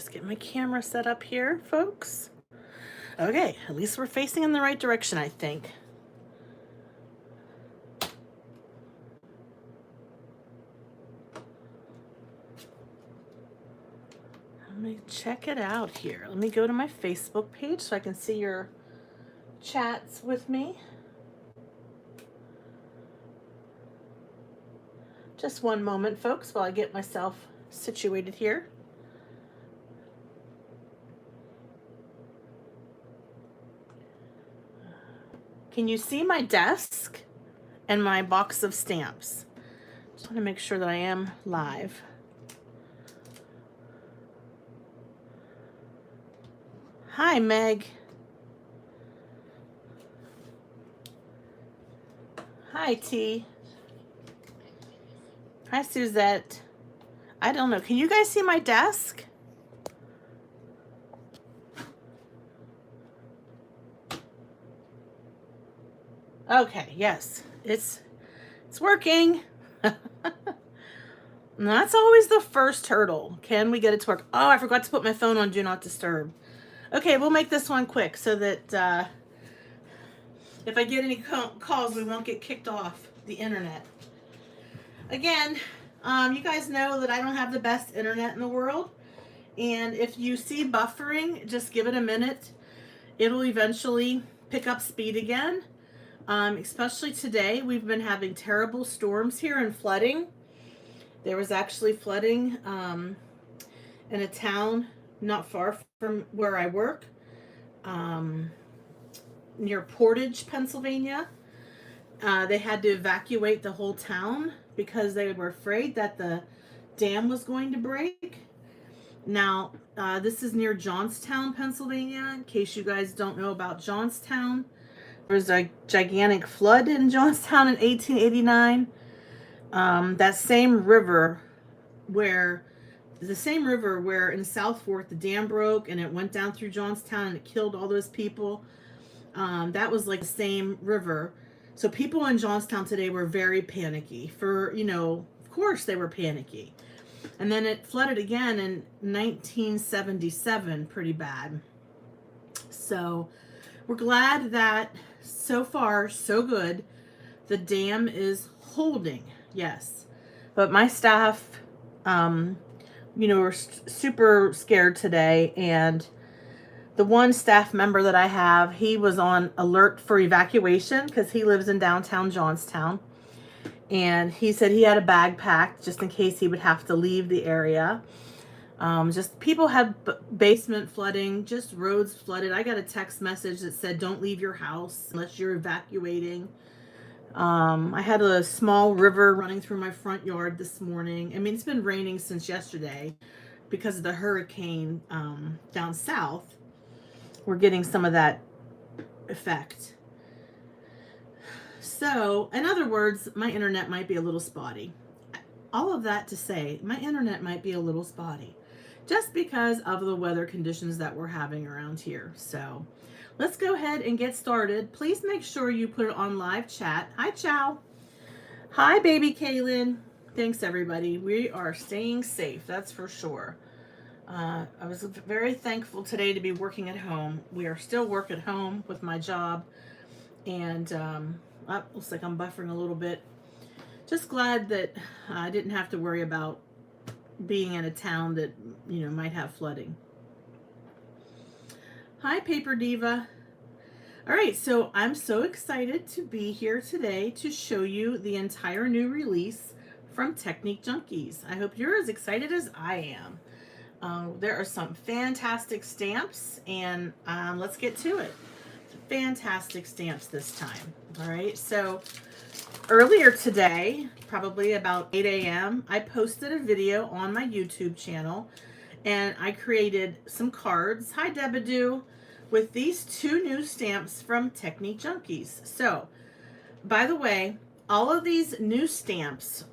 just get my camera set up here, folks. Okay, at least we're facing in the right direction, I think. Let me check it out here. Let me go to my Facebook page so I can see your chats with me. Just one moment, folks, while I get myself situated here. Can you see my desk and my box of stamps? Just want to make sure that I am live. Hi, Meg. Hi, T. Hi, Suzette. I don't know. Can you guys see my desk? Okay, yes. It's working. That's always the first hurdle. Can we get it to work? Oh, I forgot to put my phone on Do Not Disturb. Okay, we'll make this one quick so that if I get any calls, we won't get kicked off the internet. Again, you guys know that I don't have the best internet in the world. And if you see buffering, just give it a minute. It'll eventually pick up speed again. Especially today, we've been having terrible storms here and flooding. There was actually flooding in a town not far from where I work, near Portage, Pennsylvania. They had to evacuate the whole town because they were afraid that the dam was going to break. Now, this is near Johnstown, Pennsylvania. In case you guys don't know about Johnstown, there was a gigantic flood in Johnstown in 1889. That same river where in South Fork the dam broke and it went down through Johnstown and it killed all those people. That was like the same river. So people in Johnstown today were very panicky. Of course they were panicky. And then it flooded again in 1977, pretty bad. So we're glad that so far, so good. The dam is holding, yes. But my staff, were super scared today. And the one staff member that I have, he was on alert for evacuation because he lives in downtown Johnstown. And he said he had a bag packed just in case he would have to leave the area. Just people had basement flooding, just roads flooded. I got a text message that said, don't leave your house unless you're evacuating. I had a small river running through my front yard this morning. I mean, it's been raining since yesterday because of the hurricane down south. We're getting some of that effect. So, in other words, my internet might be a little spotty. All of that to say, my internet might be a little spotty just because of the weather conditions that we're having around here. So, let's go ahead and get started. Please make sure you put it on live chat. Hi, Chow. Hi, baby Kaylin. Thanks, everybody. We are staying safe, that's for sure. I was very thankful today to be working at home. We are still working at home with my job. And looks like I'm buffering a little bit. Just glad that I didn't have to worry about being in a town that, might have flooding. Hi, Paper Diva. All right, so I'm so excited to be here today to show you the entire new release from Technique Junkies. I hope you're as excited as I am. There are some fantastic stamps, and let's get to it. Fantastic stamps this time. All right, so earlier today, probably about 8 a.m., I posted a video on my YouTube channel, and I created some cards. Hi, Debadoo, with these two new stamps from Technique Junkies. So, by the way, all of these new stamps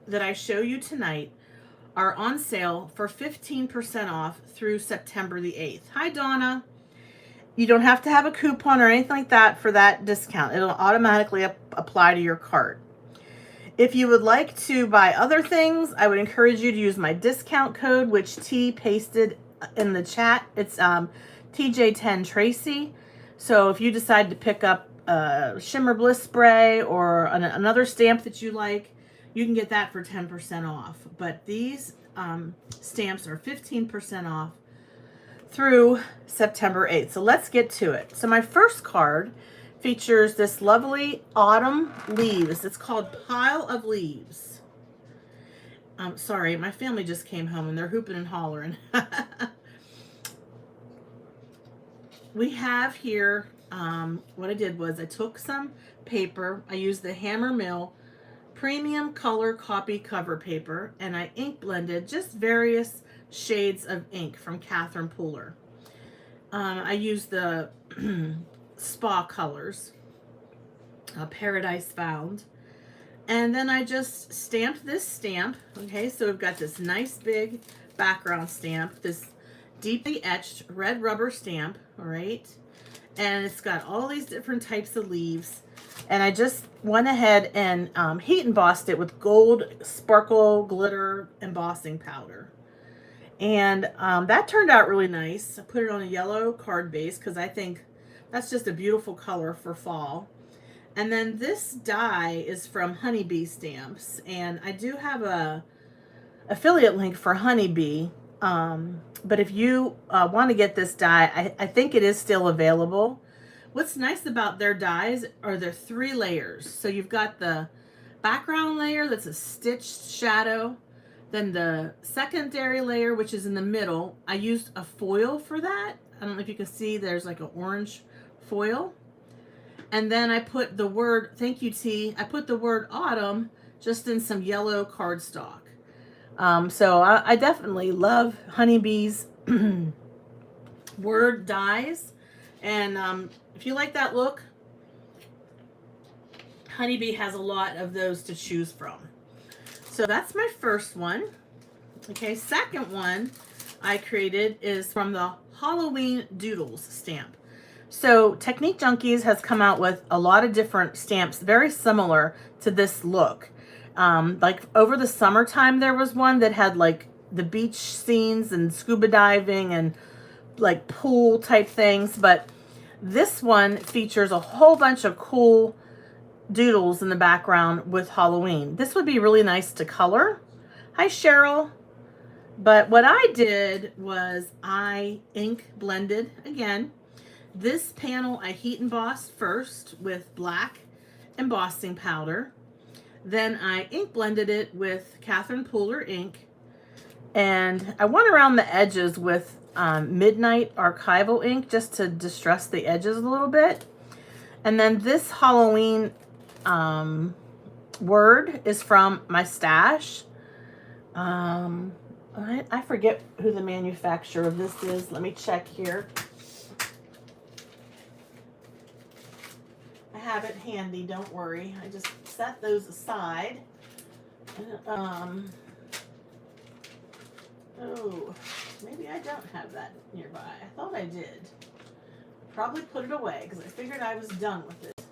that I show you tonight are on sale for 15% off through September the 8th. Hi, Donna. You don't have to have a coupon or anything like that for that discount. It'll automatically apply to your cart. If you would like to buy other things, I would encourage you to use my discount code, which T pasted in the chat. It's TJ10 Tracy. So if you decide to pick up Shimmer Bliss spray or another stamp that you like, you can get that for 10% off. But these stamps are 15% off through September 8th. So let's get to it. So my first card features this lovely autumn leaves. It's called Pile of Leaves. Sorry, my family just came home and they're hooping and hollering. We have here, what I did was I took some paper. I used the Hammer Mill Premium Color Copy Cover Paper, and I ink blended just various shades of ink from Catherine Pooler. I used the Spa Colors, Paradise Found. And then I just stamped this stamp. Okay, so we've got this nice big background stamp, this deeply etched red rubber stamp, all right? And it's got all these different types of leaves. And I just went ahead and heat embossed it with gold sparkle glitter embossing powder. And that turned out really nice. I put it on a yellow card base because I think that's just a beautiful color for fall. And then this die is from Honeybee Stamps, and I do have a affiliate link for Honeybee. But if you want to get this die, I think it is still available. What's nice about their dies are their 3 layers. So you've got the background layer that's a stitched shadow, then the secondary layer, which is in the middle. I used a foil for that. I don't know if you can see, there's like an orange foil. And then I put the word, thank you, T. I put the word autumn just in some yellow cardstock. So I definitely love Honeybee's word dies. And if you like that look, Honeybee has a lot of those to choose from. So that's my first one. Okay, second one I created is from the Halloween Doodles stamp. So Technique Junkies has come out with a lot of different stamps very similar to this look. Like over the summertime, there was one that had like the beach scenes and scuba diving and like pool type things. But this one features a whole bunch of cool doodles in the background with Halloween. This would be really nice to color. Hi, Cheryl. But what I did was I ink blended again. This panel I heat embossed first with black embossing powder. Then I ink blended it with Catherine Pooler ink. And I went around the edges with Midnight Archival ink just to distress the edges a little bit. And then this Halloween word is from my stash. I forget who the manufacturer of this is. Let me check here. I have it handy, don't worry. I just set those aside. Oh, maybe I don't have that nearby. I thought I did. Probably put it away because I figured I was done with it.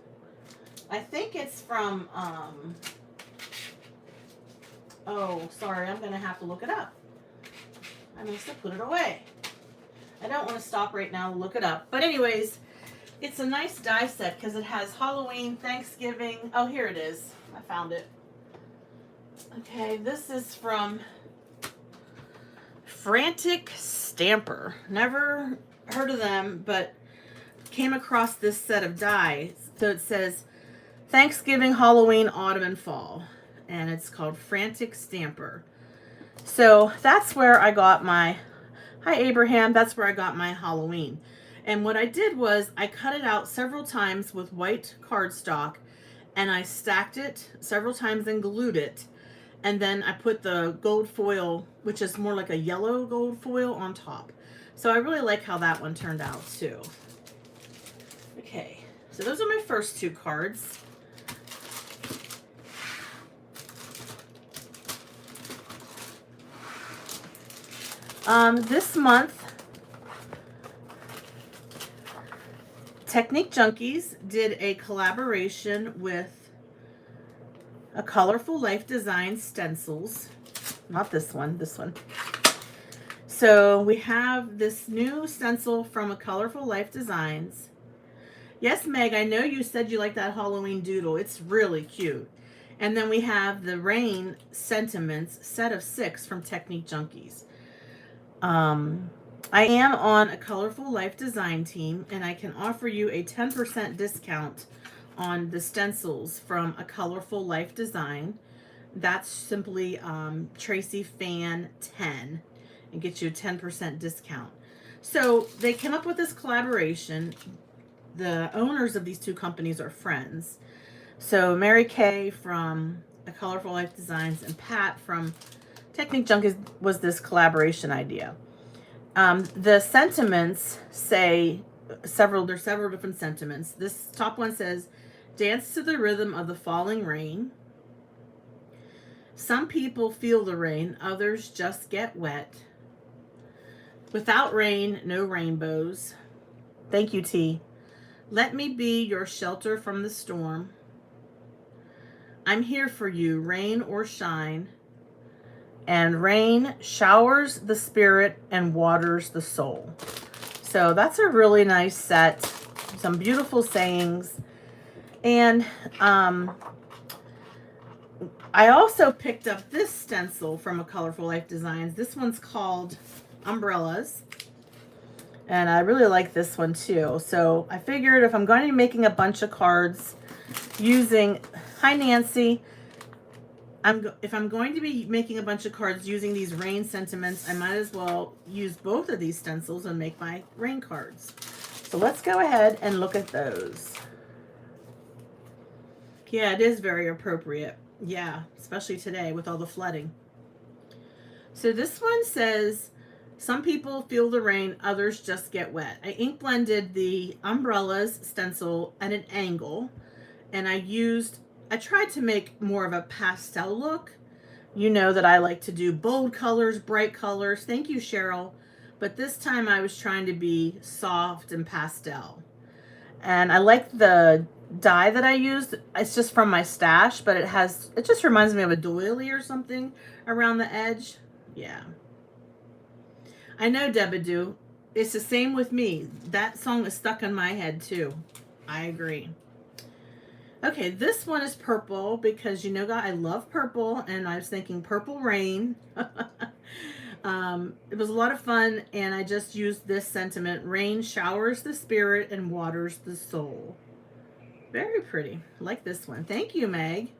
I think it's from, oh, sorry, I'm going to have to look it up. I must have put it away. I don't want to stop right now to look it up. But anyways, it's a nice die set because it has Halloween, Thanksgiving. Oh, here it is. I found it. Okay, this is from Frantic Stamper. Never heard of them, but came across this set of dies. So it says Thanksgiving, Halloween, Autumn, and Fall. And it's called Frantic Stamper. So that's where I got my, hi Abraham, that's where I got my Halloween. And what I did was I cut it out several times with white cardstock and I stacked it several times and glued it. And then I put the gold foil, which is more like a yellow gold foil, on top. So I really like how that one turned out too. Okay, so those are my first 2 cards. This month, Technique Junkies did a collaboration with a Colorful Life Design Stencils. Not this one, this one. so we have this new stencil from A Colorful Life Designs. Yes, Meg, I know you said you like that Halloween doodle. It's really cute. And then we have the Rain Sentiments set of 6 from Technique Junkies. I am on A Colorful Life design team, and I can offer you a 10% discount on the stencils from A Colorful Life design. That's simply Tracy Fan 10 and get you a 10% discount. So they came up with this collaboration. The owners of these two companies are friends. So Mary Kay from A Colorful Life Designs and Pat from Technique Junkies was this collaboration idea. The sentiments say there's several different sentiments. This top one says, dance to the rhythm of the falling rain. Some people feel the rain, others just get wet. Without rain, no rainbows. Thank you, T. Let me be your shelter from the storm. I'm here for you, rain or shine. And rain showers the spirit and waters the soul. So that's a really nice set. Some beautiful sayings. And I also picked up this stencil from A Colorful Life Designs. This one's called Umbrellas. And I really like this one too. So I figured if I'm going to be making a bunch of cards using, hi Nancy, if I'm going to be making a bunch of cards using these rain sentiments, I might as well use both of these stencils and make my rain cards. So let's go ahead and look at those. Yeah, it is very appropriate. Yeah, especially today with all the flooding. So this one says, some people feel the rain, others just get wet. I ink blended the Umbrellas stencil at an angle, and I tried to make more of a pastel look. You know that I like to do bold colors, bright colors. Thank you, Cheryl. But this time I was trying to be soft and pastel. And I like the dye that I used. It's just from my stash, but it just reminds me of a doily or something around the edge. Yeah. I know, Debadoo. It's the same with me. That song is stuck in my head too. I agree. Okay, this one is purple because you know, guys, I love purple, and I was thinking Purple Rain. It was a lot of fun, and I just used this sentiment. Rain showers the spirit and waters the soul. Very pretty. I like this one. Thank you, Meg.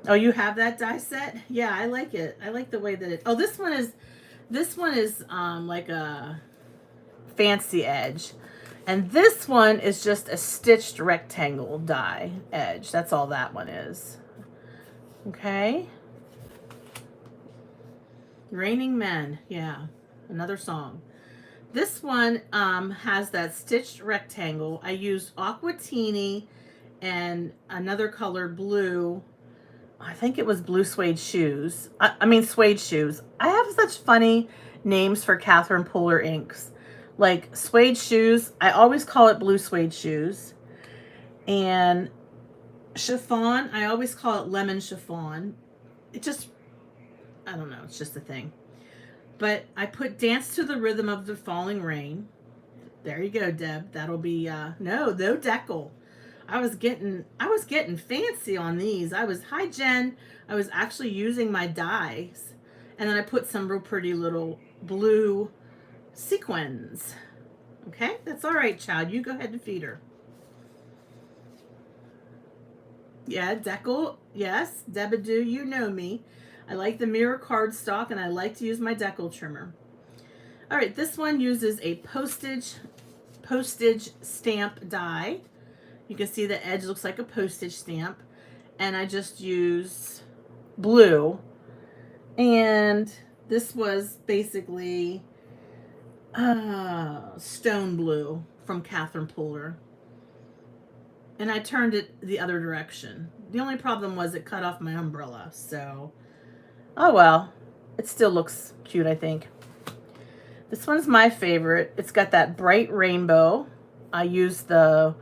Oh, you have that die set? Yeah, I like it. I like the way that it... Oh, this one is like a fancy edge. And this one is just a stitched rectangle die edge. That's all that one is. Okay. Raining Men. Yeah, another song. This one has that stitched rectangle. I used Aquatini and another color, blue. I think it was blue suede shoes. I mean suede shoes. I have such funny names for Catherine Pooler inks. Like suede shoes, I always call it blue suede shoes. And chiffon, I always call it lemon chiffon. It just, I don't know, it's just a thing. But I put dance to the rhythm of the falling rain. There you go, Deb. That'll be, no decal. I was getting fancy on these. Hi Jen. I was actually using my dies. And then I put some real pretty little blue sequins. Okay, that's all right, child. You go ahead and feed her. Yeah, decal. Yes, Debadoo, you know me. I like the mirror cardstock, and I like to use my decal trimmer. All right, this one uses a postage stamp die. You can see the edge looks like a postage stamp. And I just use blue. And this was basically stone blue from Catherine Pooler. And I turned it the other direction. The only problem was it cut off my umbrella. So, oh well. It still looks cute, I think. This one's my favorite. It's got that bright rainbow. I used the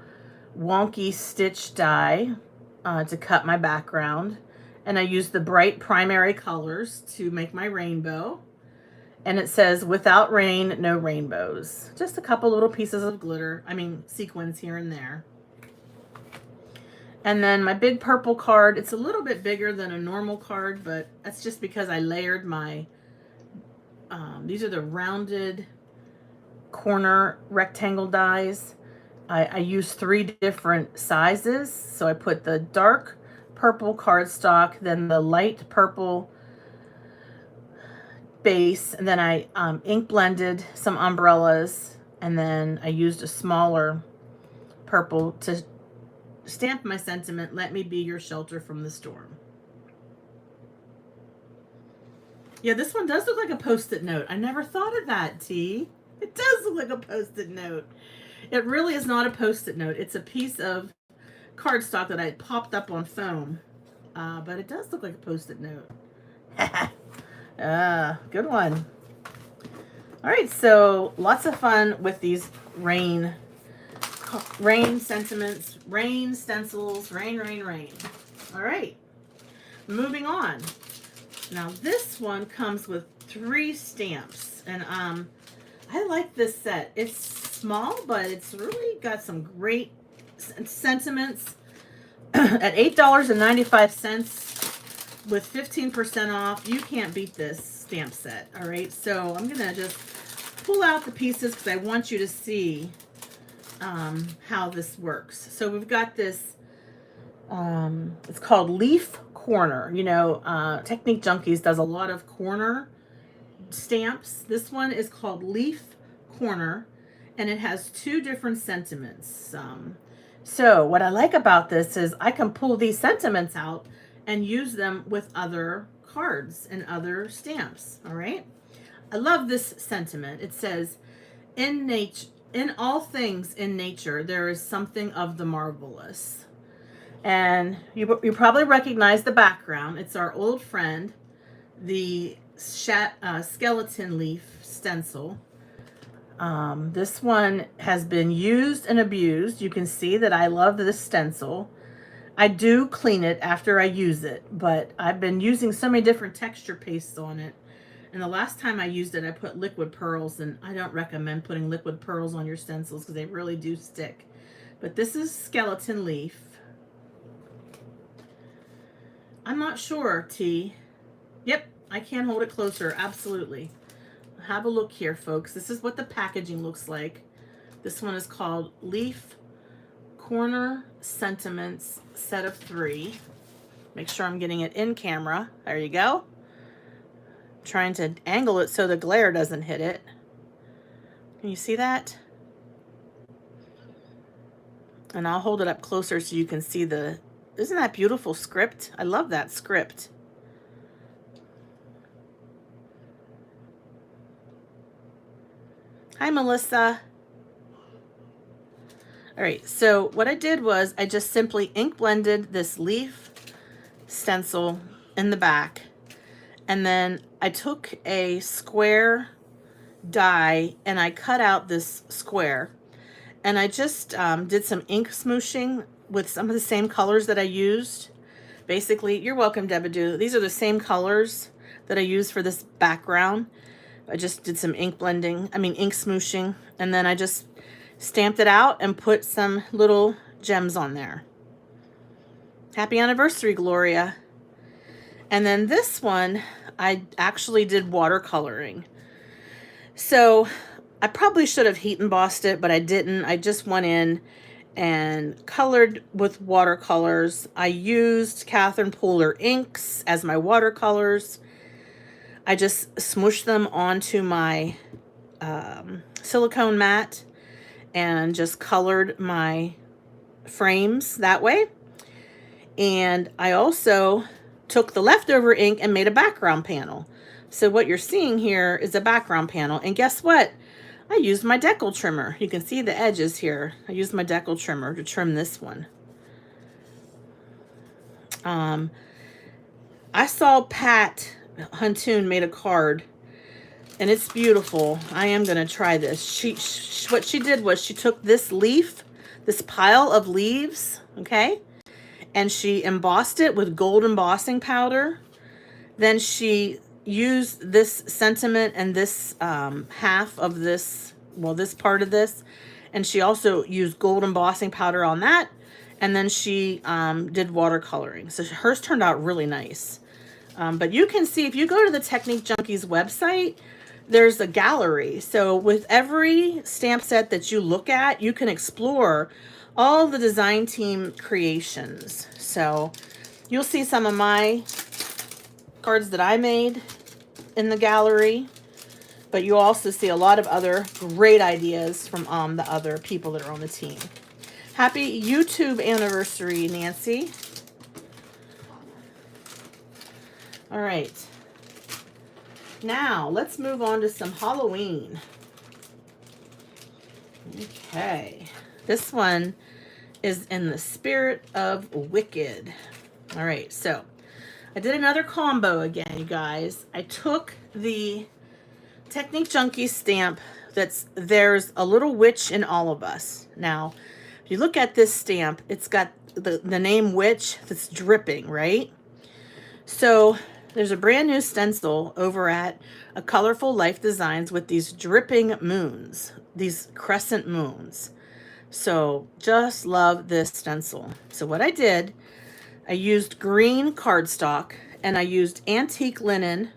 wonky stitch die to cut my background, and I used the bright primary colors to make my rainbow. And it says, without rain, no rainbows. Just a couple little pieces of glitter. I mean, sequins here and there. And then my big purple card, it's a little bit bigger than a normal card, but that's just because I layered my, these are the rounded corner rectangle dies. I used 3 different sizes. So I put the dark purple cardstock, then the light purple base, and then I ink blended some umbrellas, and then I used a smaller purple to stamp my sentiment, let me be your shelter from the storm. Yeah, this one does look like a post-it note. I never thought of that, T. It does look like a post-it note. It really is not a post-it note. It's a piece of cardstock that I popped up on foam. But it does look like a post-it note. Good one. All right, so lots of fun with these rain sentiments, rain stencils, rain. All right, moving on. Now this one comes with 3 stamps, and I like this set. It's small, but it's really got some great sentiments at $8.95 with 15% off. You can't beat this stamp set. All right, so I'm gonna just pull out the pieces because I want you to see how this works. So we've got this, it's called Leaf Corner. You know, Technique Junkies does a lot of corner stamps. This one is called Leaf Corner, and it has 2 different sentiments. So what I like about this is I can pull these sentiments out and use them with other cards and other stamps. All right, I love this sentiment. It says, in all things in nature, there is something of the marvelous. And you probably recognize the background. It's our old friend, the skeleton leaf stencil. This one has been used and abused. You can see that I love this stencil. I do clean it after I use it, but I've been using so many different texture pastes on it. And the last time I used it, I put liquid pearls, and I don't recommend putting liquid pearls on your stencils because they really do stick. But this is skeleton leaf. I'm not sure, T. Yep, I can hold it closer, absolutely. Have a look here, folks. This is what the packaging looks like. This one is called Leaf Corner Sentiments Set of 3. Make sure I'm getting it in camera. There you go. Trying to angle it so the glare doesn't hit it. Can you see that? And I'll hold it up closer so you can see the, isn't that beautiful script? I love that script. Hi, Melissa. All right, so what I did was I just simply ink blended this leaf stencil in the back. And then I took a square die and I cut out this square. And I just did some ink smooshing with some of the same colors that I used. Basically, you're welcome, Debadoo. These are the same colors that I used for this background. I just did some ink smooshing. And then I just stamped it out and put some little gems on there. Happy anniversary, Gloria. And then this one, I actually did watercoloring. So I probably should have heat embossed it, but I didn't. I just went in and colored with watercolors. I used Catherine Pooler inks as my watercolors. I just smooshed them onto my silicone mat and just colored my frames that way. And I also took the leftover ink and made a background panel. So what you're seeing here is a background panel. And guess what? I used my decal trimmer. You can see the edges here. I used my decal trimmer to trim this one. I saw Pat Huntoon made a card, and it's beautiful. I am going to try this. What she did was she took this leaf, this pile of leaves, okay, and she embossed it with gold embossing powder. Then she use this sentiment and this half of this, well, this part of this. And she also used gold embossing powder on that. And then she did watercoloring. So hers turned out really nice. But you can see, if you go to the Technique Junkies website, there's a gallery. So with every stamp set that you look at, you can explore all the design team creations. So you'll see some of my cards that I made in the gallery, but you also see a lot of other great ideas from the other people that are on the team. Happy YouTube anniversary, Nancy. All right. Now, let's move on to some Halloween. Okay. This one is in the spirit of Wicked. All right, so I did another combo again, you guys. I took the Technique Junkies stamp there's a little witch in all of us. Now, if you look at this stamp, it's got the name witch that's dripping, right? So there's a brand new stencil over at A Colorful Life Designs with these dripping moons, these crescent moons. So just love this stencil. So what I did, I used green cardstock and I used antique linen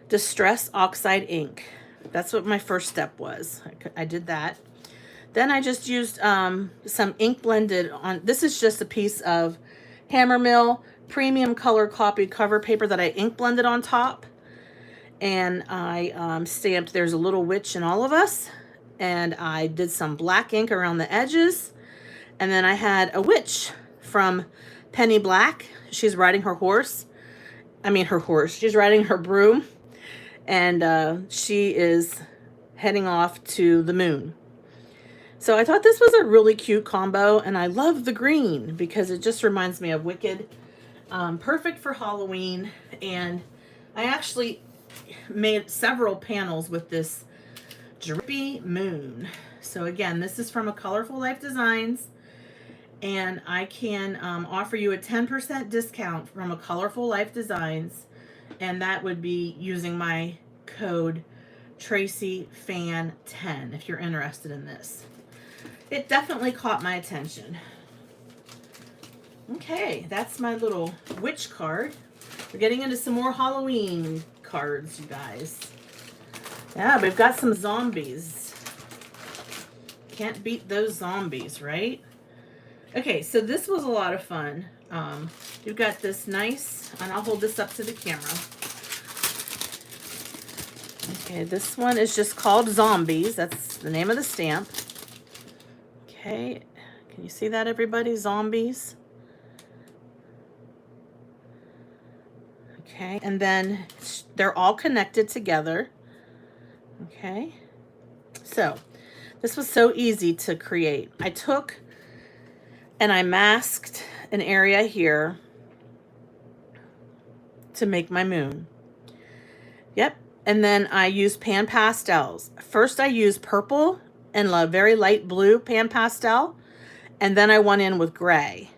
distress oxide ink. That's what my first step was. I did that. Then I just used some ink blended on. This is just a piece of Hammermill premium color copied cover paper that I ink blended on top. And I stamped There's a Little Witch in All of Us. And I did some black ink around the edges. And then I had a witch from Penny Black. She's riding her horse. She's riding her broom. And she is heading off to the moon. So I thought this was a really cute combo, and I love the green because it just reminds me of Wicked. Perfect for Halloween, and I actually made several panels with this drippy moon. So again, this is from A Colorful Life Designs, and I can offer you a 10% discount from A Colorful Life Designs, and that would be using my code TracyFan10 if you're interested in this. It definitely caught my attention. Okay, that's my little witch card. We're getting into some more Halloween cards, you guys. Yeah, we've got some zombies. Can't beat those zombies, right? Okay, so this was a lot of fun. You've got this nice, and I'll hold this up to the camera. Okay, this one is just called Zombies. That's the name of the stamp. Okay, can you see that, everybody? Zombies. Okay, and then they're all connected together. Okay, so this was so easy to create. I took and I masked an area here to make my moon. Yep, and then I used pan pastels. First I used purple and a very light blue pan pastel, and then I went in with gray.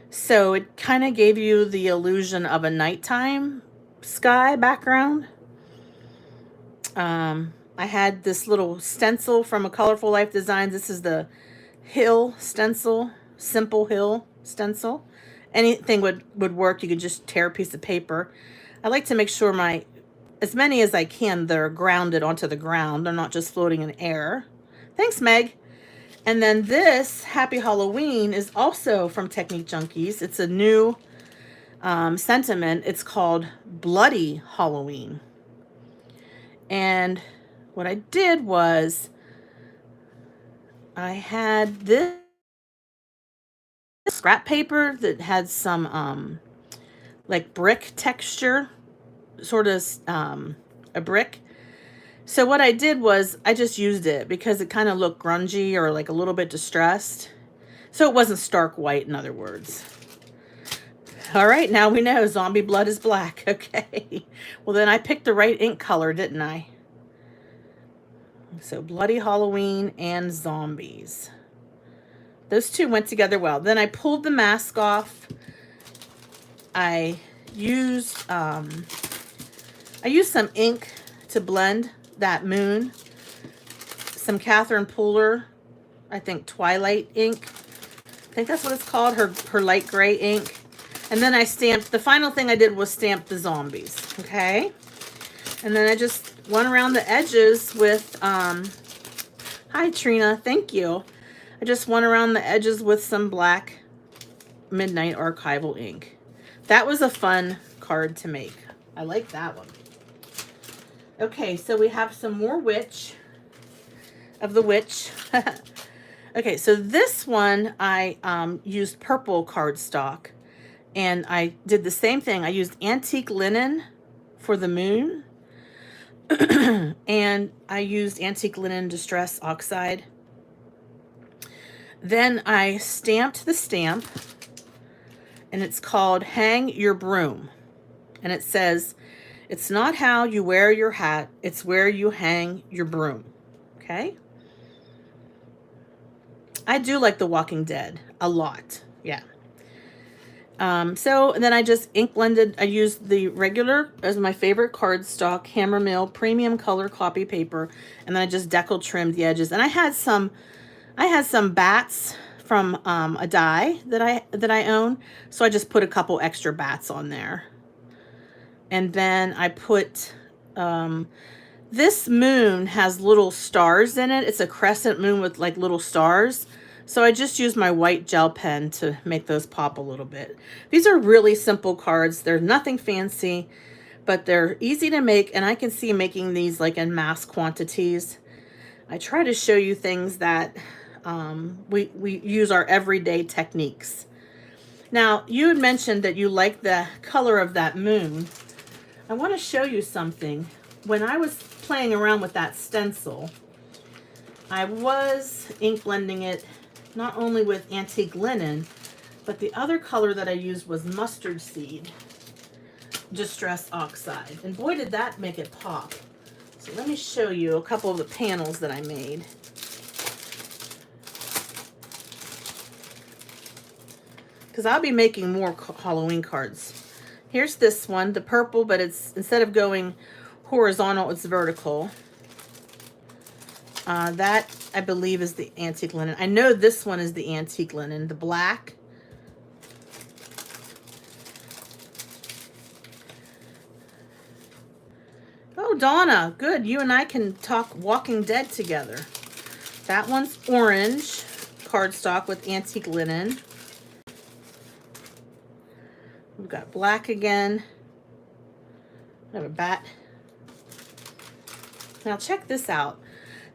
So it kind of gave you the illusion of a nighttime sky background. I had this little stencil from A Colorful Life Designs. This is the Hill stencil, Simple Hill stencil. Anything would work. You could just tear a piece of paper. I like to make sure as many as I can, they're grounded onto the ground. They're not just floating in air. Thanks, Meg. And then this Happy Halloween is also from Technique Junkies. It's a new sentiment. It's called Bloody Halloween. And what I did was I had this scrap paper that had some like brick texture, sort of a brick. So what I did was I just used it because it kind of looked grungy or like a little bit distressed. So it wasn't stark white, in other words. All right, now we know zombie blood is black. Okay. Well, then I picked the right ink color, didn't I? So Bloody Halloween and zombies. Those two went together well. Then I pulled the mask off. I used I used some ink to blend that moon. Some Catherine Pooler, I think Twilight ink. I think that's what it's called, her light gray ink. And then I stamped, the final thing I did was stamp the zombies, okay? And then I just went around the edges with, hi Trina, thank you. I just went around the edges with some black Midnight Archival ink. That was a fun card to make. I like that one. Okay, so we have some more Witch of the Witch. Okay, so this one I used purple cardstock, and I did the same thing. I used antique linen for the moon, and I used antique linen distress oxide. Then I stamped the stamp, and it's called Hang Your Broom. And it says, it's not how you wear your hat, it's where you hang your broom. Okay? I do like The Walking Dead a lot. Yeah. So then I just ink blended. I used the regular as my favorite cardstock Hammermill premium color copy paper, and then I just decal trimmed the edges. And I had some bats from a die that I own, so I just put a couple extra bats on there. And then I put this moon has little stars in it. It's a crescent moon with like little stars. So I just used my white gel pen to make those pop a little bit. These are really simple cards. They're nothing fancy, but they're easy to make, and I can see making these like in mass quantities. I try to show you things that we use our everyday techniques. Now, you had mentioned that you like the color of that moon. I want to show you something. When I was playing around with that stencil, I was ink blending it not only with antique linen, but the other color that I used was mustard seed distress oxide. And boy, did that make it pop. So let me show you a couple of the panels that I made. Because I'll be making more Halloween cards. Here's this one, the purple, but it's, instead of going horizontal, it's vertical. That, I believe, is the antique linen. I know this one is the antique linen, the black. Oh, Donna, good. You and I can talk Walking Dead together. That one's orange cardstock with antique linen. We've got black again. I have a bat. Now check this out.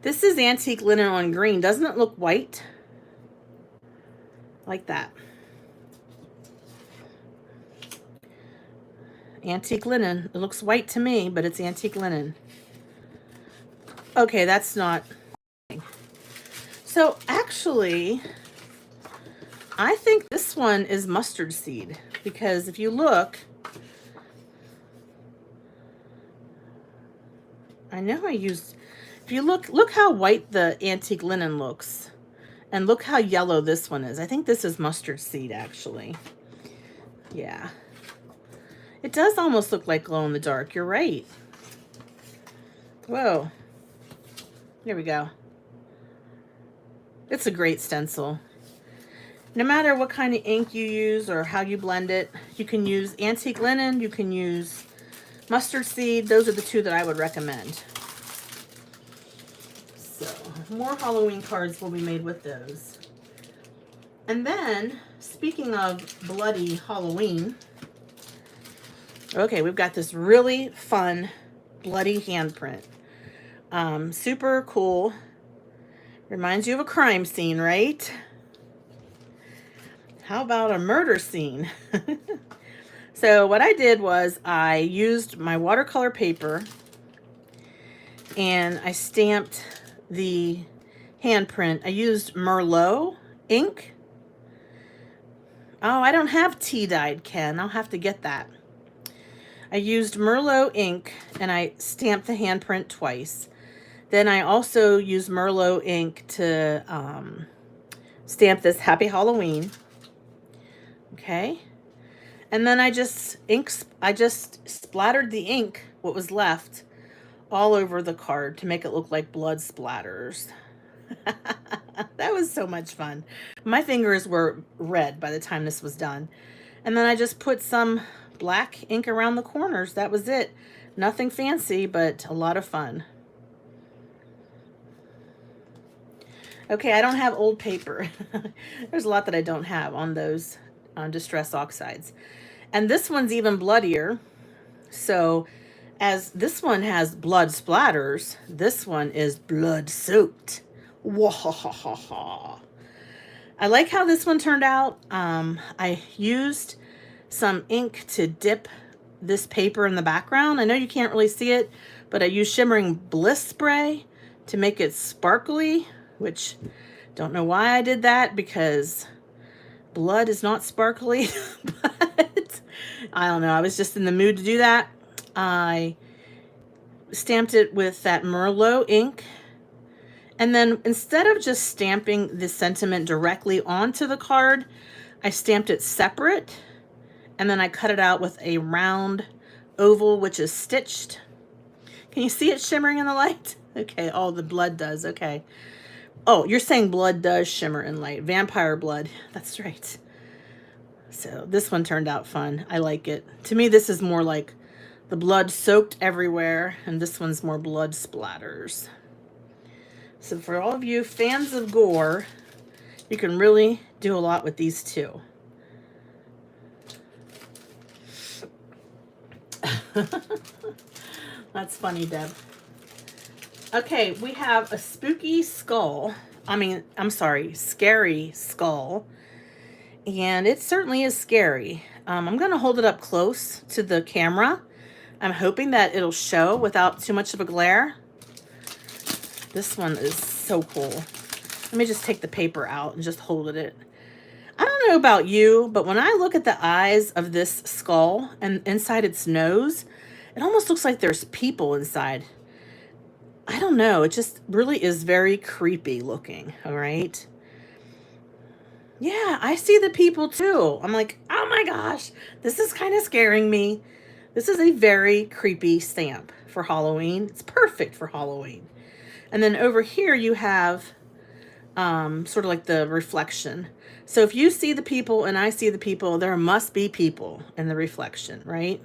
This is antique linen on green. Doesn't it look white? Like that. Antique linen. It looks white to me, but it's antique linen. Okay, that's not. So actually, I think this one is mustard seed, because if you look, I know I used, if you look how white the antique linen looks, and look how yellow this one is. I think this is mustard seed, actually. Yeah. It does almost look like glow in the dark. You're right. Whoa. There we go. It's a great stencil. No matter what kind of ink you use or how you blend it, you can use antique linen, you can use mustard seed. Those are the two that I would recommend. So, more Halloween cards will be made with those. And then, speaking of bloody Halloween, okay, we've got this really fun bloody handprint. Super cool. Reminds you of a crime scene, right? How about a murder scene? So what I did was I used my watercolor paper and I stamped the handprint. I used Merlot ink. Oh, I don't have tea-dyed, Ken. I'll have to get that. I used Merlot ink and I stamped the handprint twice. Then I also used Merlot ink to stamp this Happy Halloween. Okay. And then I just splattered the ink what was left all over the card to make it look like blood splatters. That was so much fun. My fingers were red by the time this was done. And then I just put some black ink around the corners. That was it. Nothing fancy, but a lot of fun. Okay, I don't have old paper. There's a lot that I don't have on those Distress Oxides. And this one's even bloodier. So as this one has blood splatters, this one is blood soaked. Wahahaha. I like how this one turned out. I used some ink to dip this paper in the background. I know you can't really see it, but I used Shimmering Bliss Spray to make it sparkly, which don't know why I did that, because blood is not sparkly. But I don't know. I was just in the mood to do that. I stamped it with that Merlot ink. And then instead of just stamping the sentiment directly onto the card, I stamped it separate. And then I cut it out with a round oval, which is stitched. Can you see it shimmering in the light? Okay. Oh, the blood does. Okay. Oh, you're saying blood does shimmer in light. Vampire blood. That's right. So this one turned out fun. I like it. To me, this is more like the blood soaked everywhere, and this one's more blood splatters. So for all of you fans of gore, you can really do a lot with these two. That's funny, Deb. Okay, we have a spooky skull. I'm sorry, scary skull. And it certainly is scary. I'm going to hold it up close to the camera. I'm hoping that it'll show without too much of a glare. This one is so cool. Let me just take the paper out and just hold it. I don't know about you, but when I look at the eyes of this skull and inside its nose, it almost looks like there's people inside. I don't know. It just really is very creepy looking. All right. Yeah, I see the people too. I'm like, oh my gosh, this is kind of scaring me. This is a very creepy stamp for Halloween. It's perfect for Halloween. And then over here you have sort of like the reflection. So if you see the people and I see the people, there must be people in the reflection, right?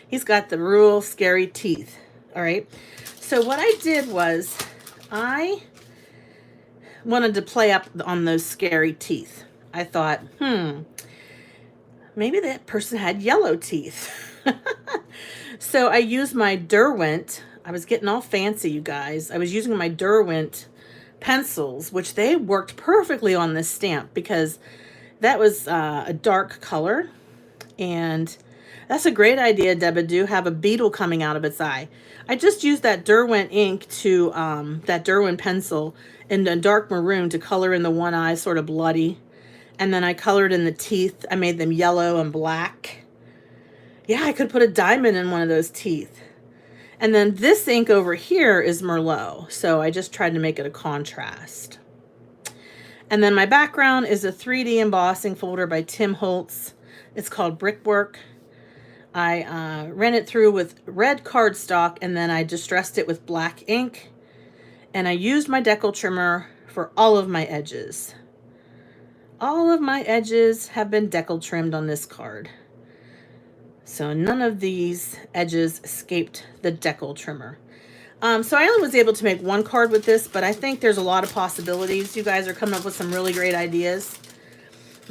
He's got the real scary teeth. All right. So what I did was I wanted to play up on those scary teeth. I thought, maybe that person had yellow teeth. So I used my Derwent. I was getting all fancy, you guys. I was using my Derwent pencils, which they worked perfectly on this stamp because that was a dark color. And that's a great idea, Deborah. Do have a beetle coming out of its eye. I just used that Derwent ink to, that Derwent pencil in a dark maroon to color in the one eye, sort of bloody. And then I colored in the teeth. I made them yellow and black. Yeah, I could put a diamond in one of those teeth. And then this ink over here is Merlot. So I just tried to make it a contrast. And then my background is a 3D embossing folder by Tim Holtz. It's called Brickwork. I ran it through with red cardstock and then I distressed it with black ink. And I used my decal trimmer for all of my edges. All of my edges have been decal trimmed on this card. So none of these edges escaped the decal trimmer. So I only was able to make one card with this, but I think there's a lot of possibilities. You guys are coming up with some really great ideas.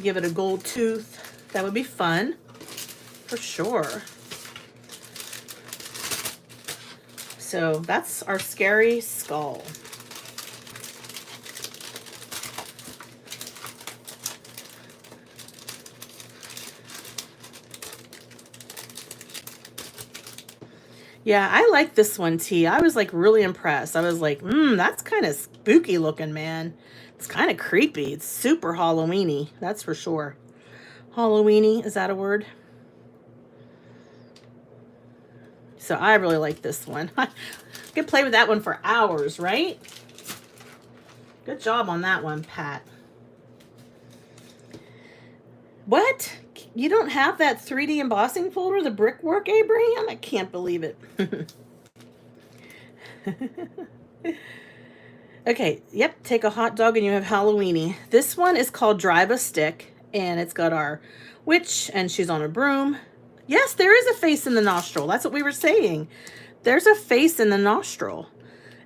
Give it a gold tooth. That would be fun, for sure. So that's our scary skull. Yeah, I like this one, T. I was like really impressed. I was like, that's kind of spooky looking, man. It's kind of creepy. It's super Halloweeny, that's for sure. Halloweeny, is that a word? So I really like this one. I could play with that one for hours, right? Good job on that one, Pat. What? You don't have that 3D embossing folder, the brickwork, Abraham? I can't believe it. Okay, yep, take a hot dog and you have Halloweeny. This one is called Drive a Stick, and it's got our witch, and she's on a broom. Yes, there is a face in the nostril. That's what we were saying. There's a face in the nostril.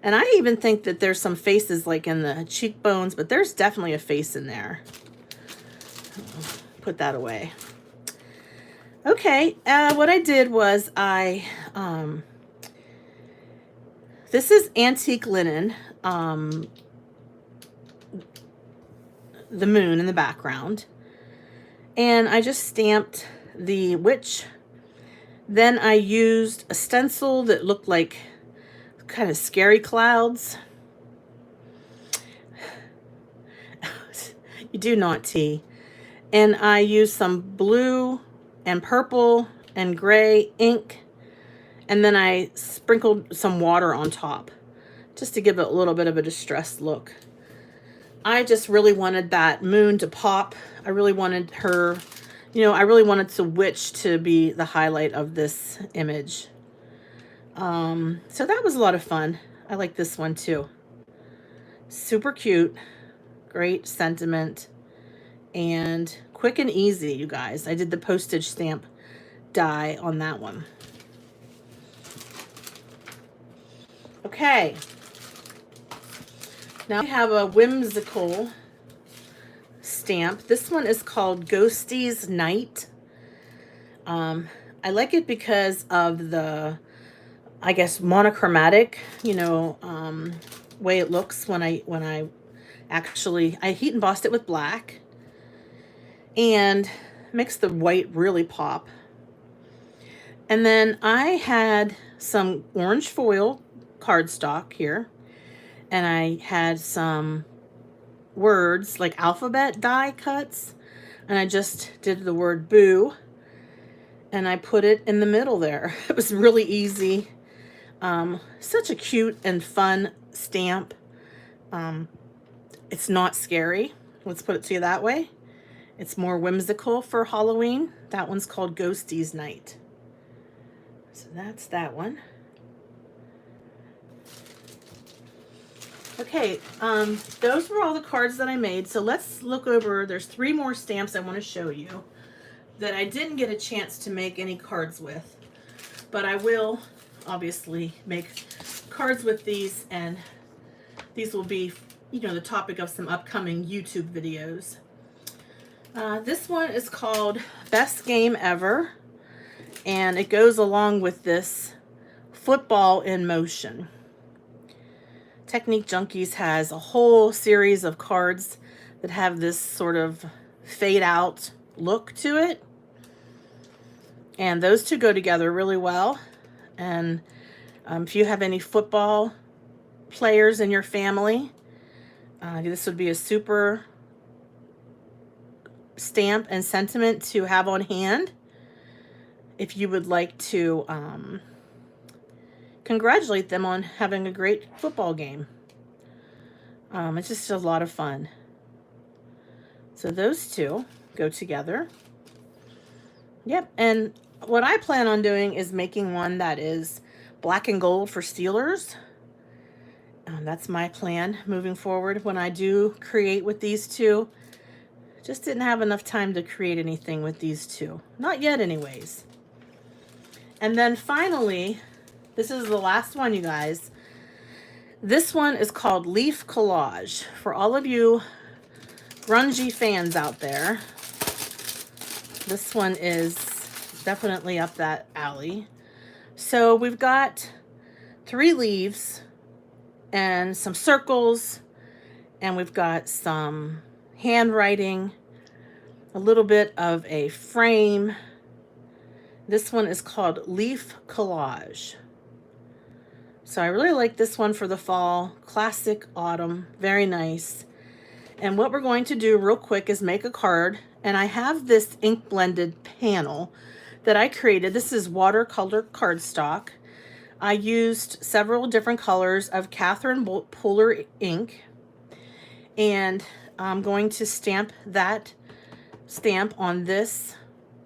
And I even think that there's some faces like in the cheekbones, but there's definitely a face in there. Put that away. Okay, what I did was this is antique linen, the moon in the background. And I just stamped the witch. Then I used a stencil that looked like kind of scary clouds. You do not tea. And I used some blue and purple and gray ink. And then I sprinkled some water on top just to give it a little bit of a distressed look. I just really wanted that moon to pop. I really wanted her, you know, I really wanted the witch to be the highlight of this image. So that was a lot of fun. I like this one too. Super cute, great sentiment, and quick and easy, you guys. I did the postage stamp die on that one. Okay. Now we have a whimsical stamp. This one is called Ghosties Night. I like it because of the, I guess, monochromatic, you know, way it looks when I actually, I heat embossed it with black and makes the white really pop. And then I had some orange foil cardstock here, and I had some words like alphabet die cuts, and I just did the word boo, and I put it in the middle there. It was really easy. Such a cute and fun stamp. It's not scary. Let's put it to you that way. It's more whimsical for Halloween. That one's called Ghosties Night. So that's that one. Okay, those were all the cards that I made. So let's look over. There's 3 more stamps I want to show you that I didn't get a chance to make any cards with. But I will obviously make cards with these, and these will be, you know, the topic of some upcoming YouTube videos. This one is called Best Game Ever, and it goes along with this football in motion. Technique Junkies has a whole series of cards that have this sort of fade out look to it. And those two go together really well. And if you have any football players in your family, this would be a super stamp and sentiment to have on hand if you would like to congratulate them on having a great football game. It's just a lot of fun. So those two go together. Yep, and what I plan on doing is making one that is black and gold for Steelers. That's my plan moving forward. When I do create with these two, just didn't have enough time to create anything with these two. Not yet anyways. And then finally, this is the last one, you guys. This one is called Leaf Collage. For all of you grungy fans out there, this one is definitely up that alley. So we've got 3 leaves and some circles, and we've got some handwriting, a little bit of a frame. This one is called Leaf Collage. So I really like this one for the fall. Classic autumn, very nice. And what we're going to do real quick is make a card. And I have this ink blended panel that I created. This is watercolor cardstock. I used several different colors of Catherine Polar ink. And I'm going to stamp that stamp on this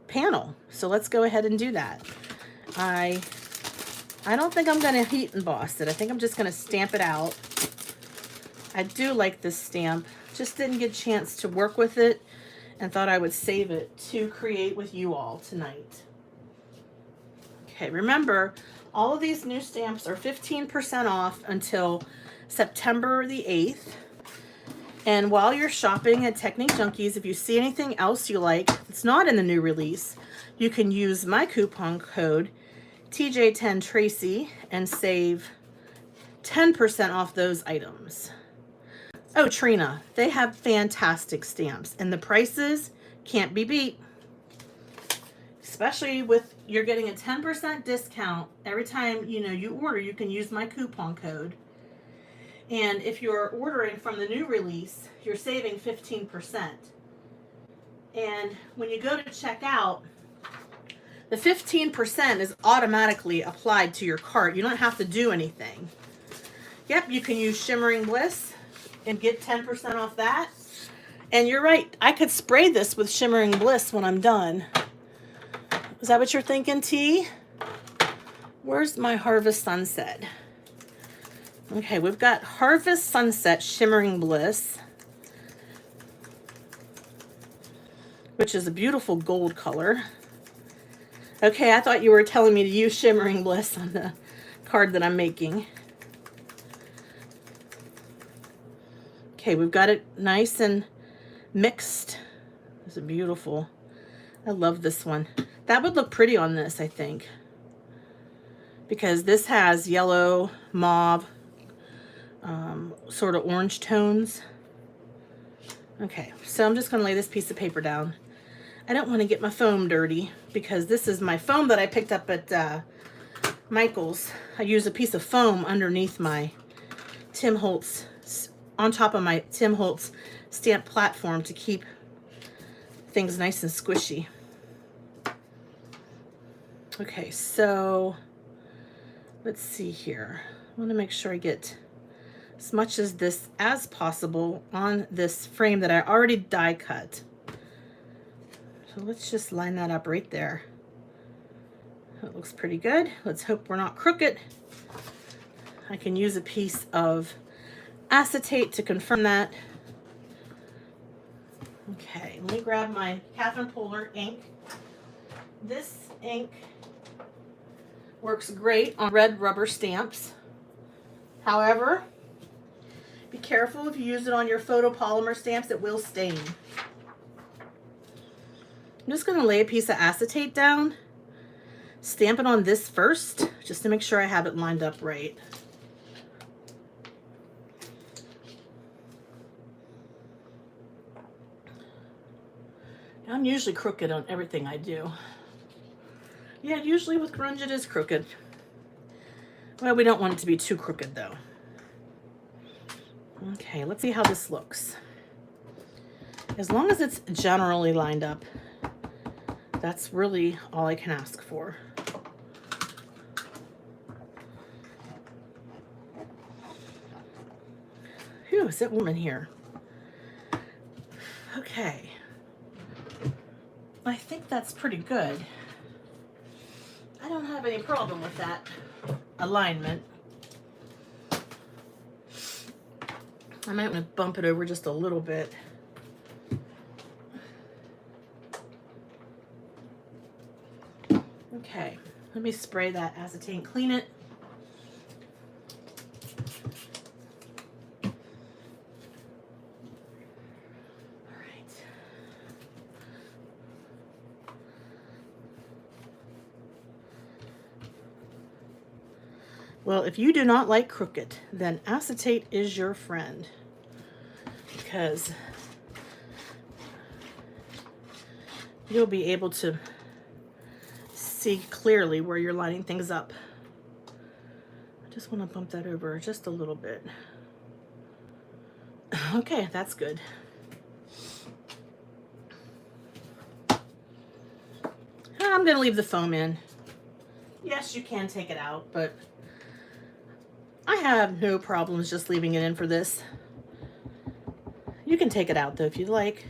panel. So let's go ahead and do that. I don't think I'm going to heat emboss it. I think I'm just going to stamp it out. I do like this stamp. Just didn't get a chance to work with it and thought I would save it to create with you all tonight. Okay, remember, all of these new stamps are 15% off until September the 8th. And while you're shopping at Technique Junkies, if you see anything else you like that's not in the new release, you can use my coupon code TJ10Tracy and save 10% off those items. Oh, Trina, they have fantastic stamps and the prices can't be beat. Especially with, you're getting a 10% discount every time you order. You can use my coupon code. And if you're ordering from the new release, you're saving 15%. And when you go to check out, the 15% is automatically applied to your cart. You don't have to do anything. Yep, you can use Shimmering Bliss and get 10% off that. And you're right, I could spray this with Shimmering Bliss when I'm done. Is that what you're thinking, T? Where's my Harvest Sunset? Okay, we've got Harvest Sunset Shimmering Bliss, which is a beautiful gold color. Okay, I thought you were telling me to use Shimmering Bliss on the card that I'm making. Okay, we've got it nice and mixed. It's a beautiful. I love this one. That would look pretty on this, I think, because this has yellow, mauve, sort of orange tones. Okay, so I'm just going to lay this piece of paper down. I don't want to get my foam dirty because this is my foam that I picked up at Michael's. I use a piece of foam underneath my Tim Holtz, on top of my Tim Holtz stamp platform to keep things nice and squishy. Okay, so let's see here. I want to make sure I get as much as this as possible on this frame that I already die cut. So let's just line that up right there. That looks pretty good. Let's hope we're not crooked. I can use a piece of acetate to confirm that. Okay, let me grab my Catherine Polar ink. This ink works great on red rubber stamps. However, be careful if you use it on your photopolymer stamps, it will stain. I'm just going to lay a piece of acetate down, stamp it on this first, just to make sure I have it lined up right. I'm usually crooked on everything I do. Yeah, usually with grunge it is crooked. Well, we don't want it to be too crooked though. Okay, let's see how this looks. As long as it's generally lined up, that's really all I can ask for. Phew, is it warm in here? Okay. I think that's pretty good. I don't have any problem with that alignment. I might want to bump it over just a little bit. Okay, let me spray that acetate and clean it. Well, if you do not like crooked, then acetate is your friend, because you'll be able to see clearly where you're lining things up. I just want to bump that over just a little bit. Okay, that's good. I'm going to leave the foam in. Yes, you can take it out, but I have no problems just leaving it in for this. You can take it out though if you'd like.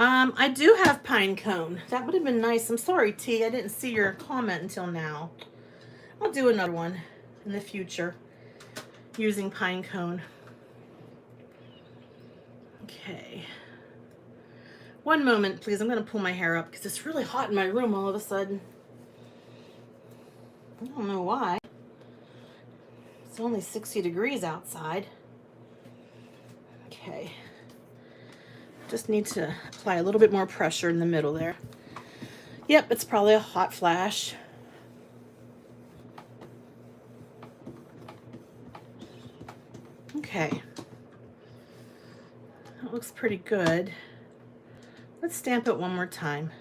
I do have pine cone. That would have been nice. I'm sorry, T. I didn't see your comment until now. I'll do another one in the future using pine cone. Okay. One moment, please. I'm going to pull my hair up because it's really hot in my room all of a sudden. I don't know why. It's only 60 degrees outside. Okay. Just need to apply a little bit more pressure in the middle there. Yep, it's probably a hot flash. Okay. That looks pretty good. Let's stamp it one more time.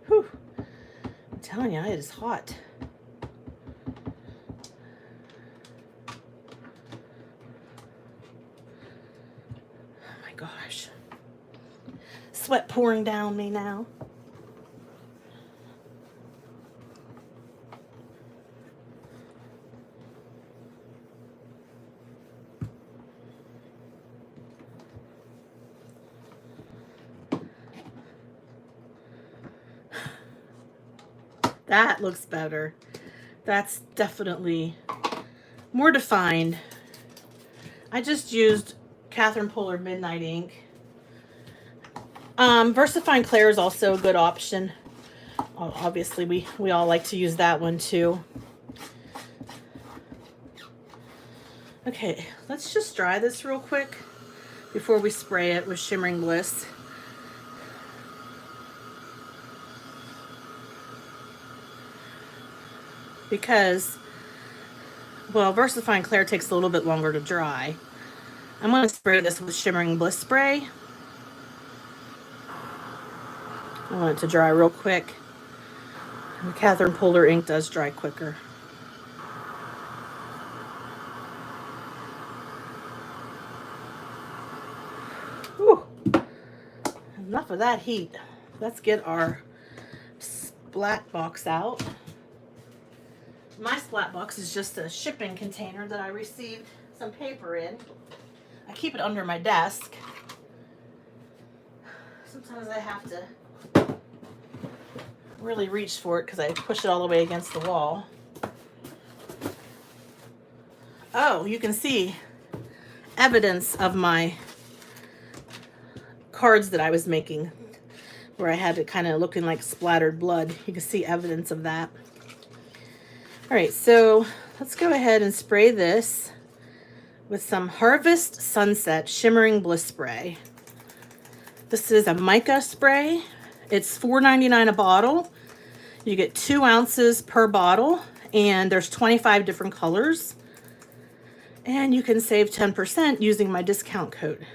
Whew. I'm telling you, it is hot. Oh my gosh. Sweat pouring down me now. That looks better. That's definitely more defined. I just used Catherine Polar Midnight ink. VersaFine Clair is also a good option. Obviously, we all like to use that one too. Okay, let's just dry this real quick before we spray it with Shimmering Bliss. Because, well, VersaFine Clair takes a little bit longer to dry. I'm going to spray this with Shimmering Bliss spray. I want it to dry real quick. And Catherine Polar ink does dry quicker. Whew. Enough of that heat. Let's get our splat box out. My splat box is just a shipping container that I received some paper in. I keep it under my desk. Sometimes I have to really reach for it because I push it all the way against the wall. Oh, you can see evidence of my cards that I was making where I had it kind of looking like splattered blood. You can see evidence of that. All right, so let's go ahead and spray this with some Harvest Sunset Shimmering Bliss Spray. This is a mica spray. It's $4.99 a bottle. You get 2 ounces per bottle, and there's 25 different colors. And you can save 10% using my discount code.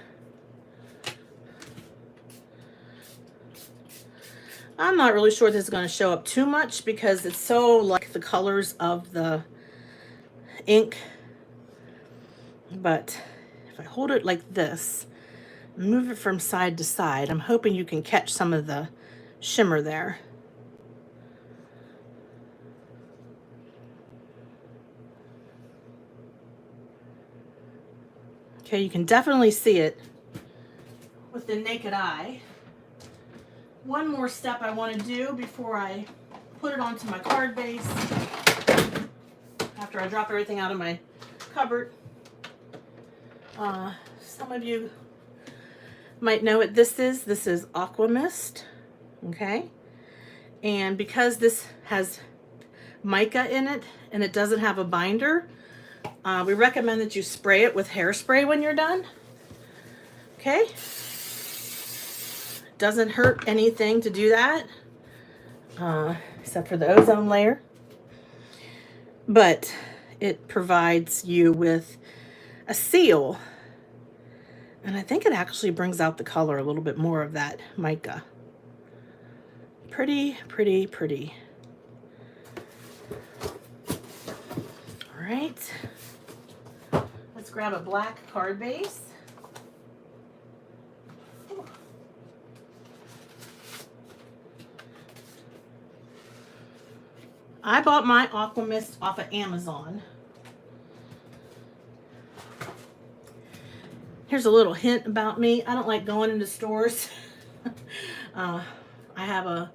I'm not really sure this is going to show up too much because it's so like the colors of the ink. But if I hold it like this, move it from side to side, I'm hoping you can catch some of the shimmer there. Okay, you can definitely see it with the naked eye. One more step I want to do before I put it onto my card base, after I drop everything out of my cupboard. Some of you might know what this is. This is Aqua Mist, okay? And because this has mica in it and it doesn't have a binder, we recommend that you spray it with hairspray when you're done, okay? Doesn't hurt anything to do that, except for the ozone layer. But it provides you with a seal. And I think it actually brings out the color a little bit more of that mica. Pretty, pretty, pretty. All right. Let's grab a black card base. I bought my Aqua Mist off of Amazon. Here's a little hint about me. I don't like going into stores. I have a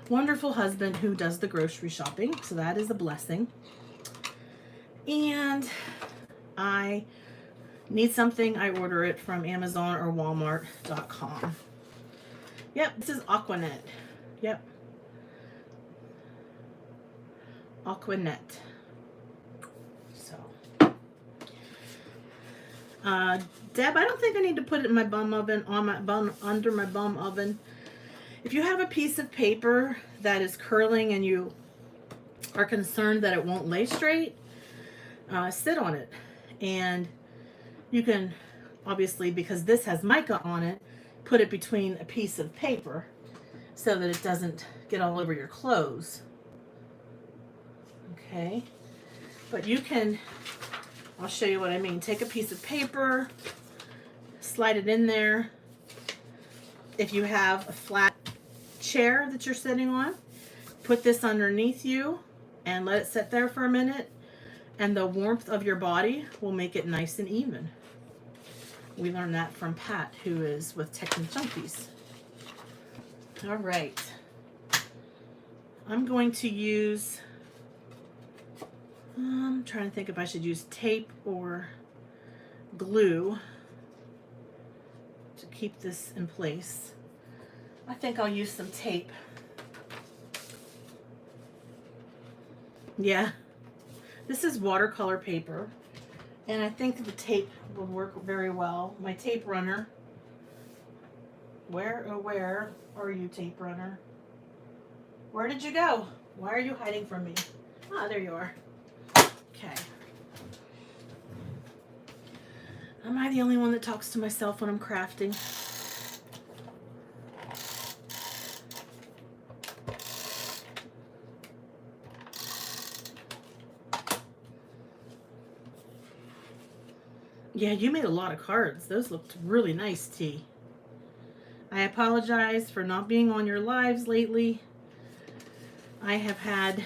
wonderful husband who does the grocery shopping, so that is a blessing. And I need something, I order it from Amazon or Walmart.com. Yep, this is Aquanet. Yep. Aquanet. So, Deb, I don't think I need to put it in my bum oven, on my bum, under my bum oven. If you have a piece of paper that is curling and you are concerned that it won't lay straight, sit on it. And you can, obviously, because this has mica on it, put it between a piece of paper so that it doesn't get all over your clothes. Okay, but you can, I'll show you what I mean. Take a piece of paper, slide it in there. If you have a flat chair that you're sitting on, put this underneath you and let it sit there for a minute, and the warmth of your body will make it nice and even. We learned that from Pat, who is with Technique Junkies. All right. I'm going to use, I'm trying to think if I should use tape or glue to keep this in place. I think I'll use some tape. Yeah, this is watercolor paper, and I think the tape will work very well. My tape runner. Where, oh, where are you, tape runner? Where did you go? Why are you hiding from me? Ah, there you are. Okay. Am I the only one that talks to myself when I'm crafting? Yeah, you made a lot of cards. Those looked really nice, T. I apologize for not being on your lives lately. I have had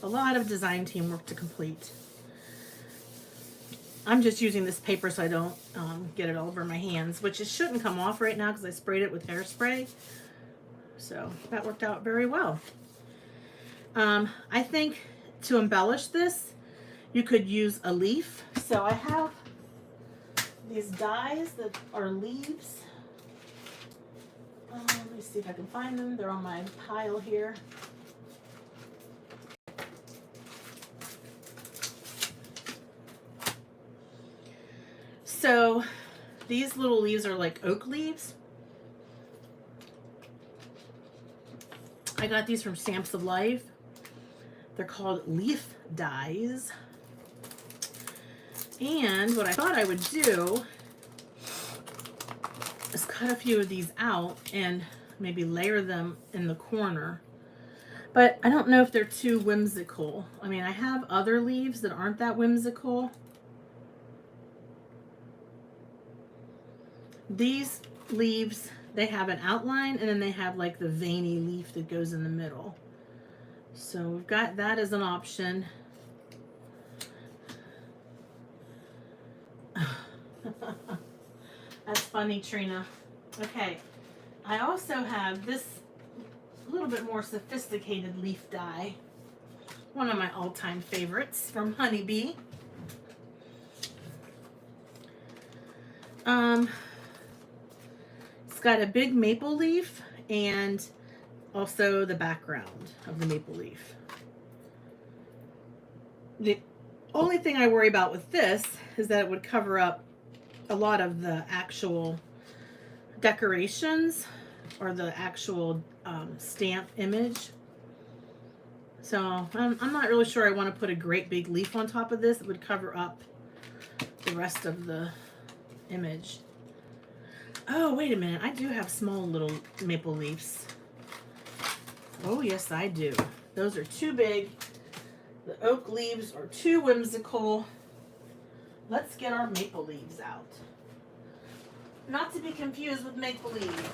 a lot of design team work to complete. I'm just using this paper so I don't get it all over my hands, which it shouldn't come off right now because I sprayed it with hairspray. So that worked out very well. I think to embellish this, you could use a leaf. So I have these dies that are leaves. Let me see if I can find them. They're on my pile here. So these little leaves are like oak leaves. I got these from Stamps of Life. They're called leaf dies. And what I thought I would do is cut a few of these out and maybe layer them in the corner. But I don't know if they're too whimsical. I mean, I have other leaves that aren't that whimsical. These leaves, they have an outline, and then they have like the veiny leaf that goes in the middle. So we've got that as an option. That's funny, Trina. Okay, I also have this a little bit more sophisticated leaf die. One of my all-time favorites from Honeybee. It's got a big maple leaf and also the background of the maple leaf. The only thing I worry about with this is that it would cover up a lot of the actual decorations or the actual stamp image. So I'm not really sure I want to put a great big leaf on top of this. It would cover up the rest of the image. Oh, wait a minute. I do have small little maple leaves. Oh, yes, I do. Those are too big. The oak leaves are too whimsical. Let's get our maple leaves out. Not to be confused with make-believe,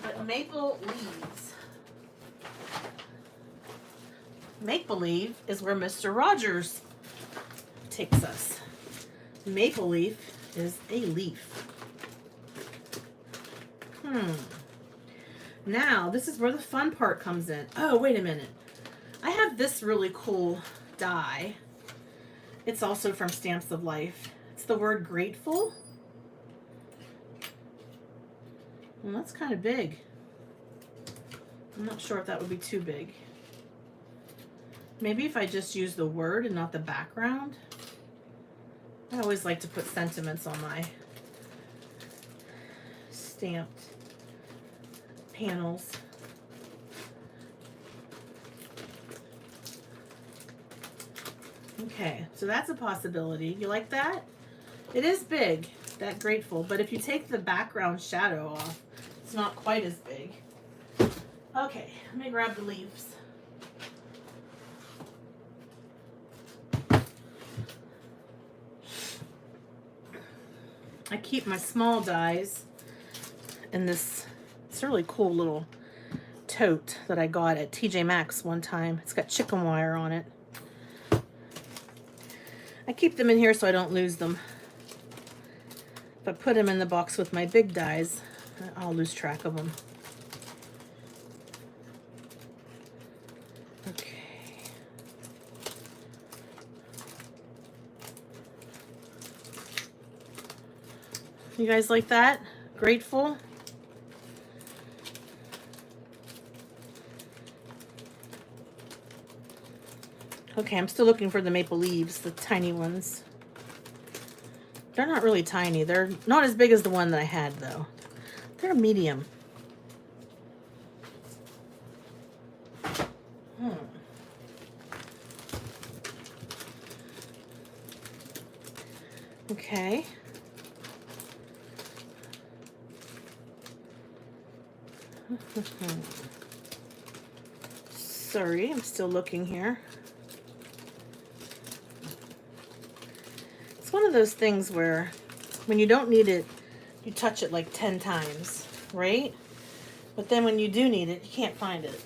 but maple leaves. Make-believe is where Mr. Rogers takes us. maple leaf is a leaf. Now, this is where the fun part comes in. Oh, wait a minute. I have this really cool die. It's also from Stamps of Life. It's the word grateful. Well, that's kind of big. I'm not sure if that would be too big. Maybe if I just use the word and not the background. I always like to put sentiments on my stamped panels. Okay, so that's a possibility. You like that? It is big, that grateful, but if you take the background shadow off, it's not quite as big. Okay, let me grab the leaves. I keep my small dies in this, it's a really cool little tote that I got at TJ Maxx one time. It's got chicken wire on it. I keep them in here so I don't lose them. If I put them in the box with my big dies, I'll lose track of them. Okay. You guys like that? Grateful? Okay, I'm still looking for the maple leaves, the tiny ones. They're not really tiny. They're not as big as the one that I had, though. They're medium. Okay. Sorry, I'm still looking here. It's one of those things where when you don't need it, you touch it like 10 times, right? But then when you do need it, you can't find it.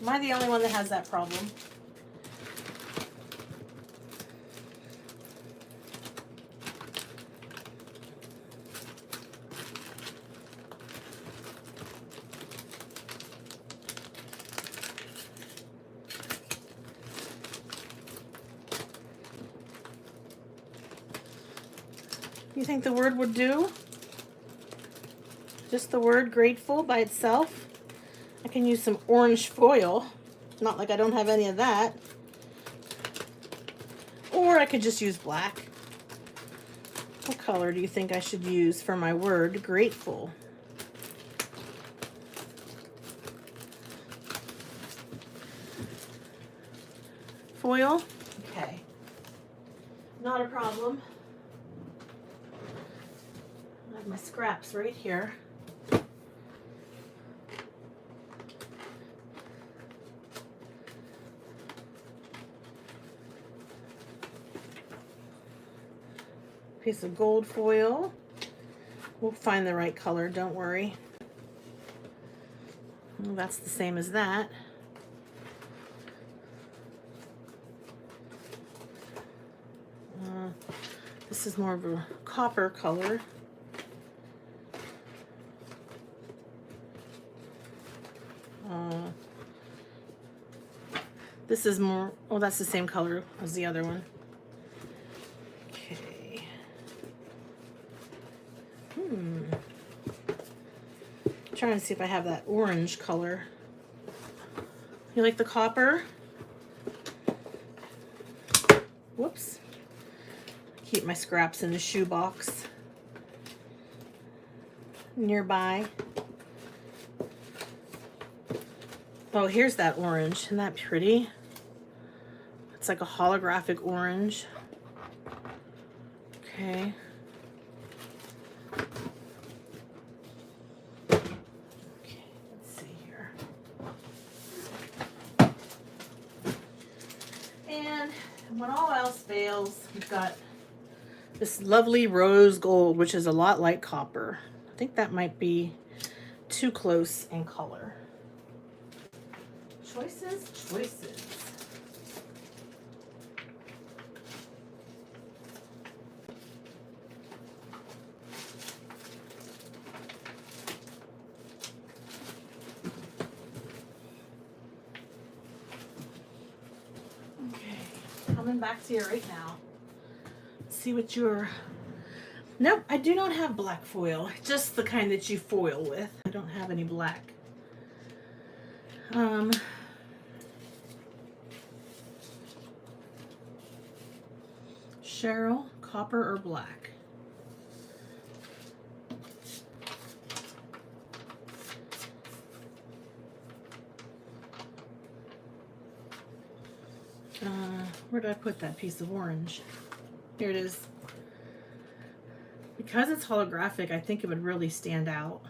Am I the only one that has that problem? You think the word would do? Just the word grateful by itself? I can use some orange foil. Not like I don't have any of that. Or I could just use black. What color do you think I should use for my word grateful? Foil? Okay. Not a problem. I have my scraps right here. Piece of gold foil. We'll find the right color, don't worry. Well, that's the same as that. This is more of a copper color. This is more, oh, that's the same color as the other one. Okay. Trying to see if I have that orange color. You like the copper? Whoops. Keep my scraps in the shoebox nearby. Oh, here's that orange. Isn't that pretty? It's like a holographic orange. Okay. Okay, let's see here. And when all else fails, we've got this lovely rose gold, which is a lot like copper. I think that might be too close in color. Choices, choices. coming back to you right now. Let's see what your... Nope, I do not have black foil. Just the kind that you foil with. I don't have any black. Cheryl, copper or black? Where did I put that piece of orange? Here it is. Because it's holographic, I think it would really stand out.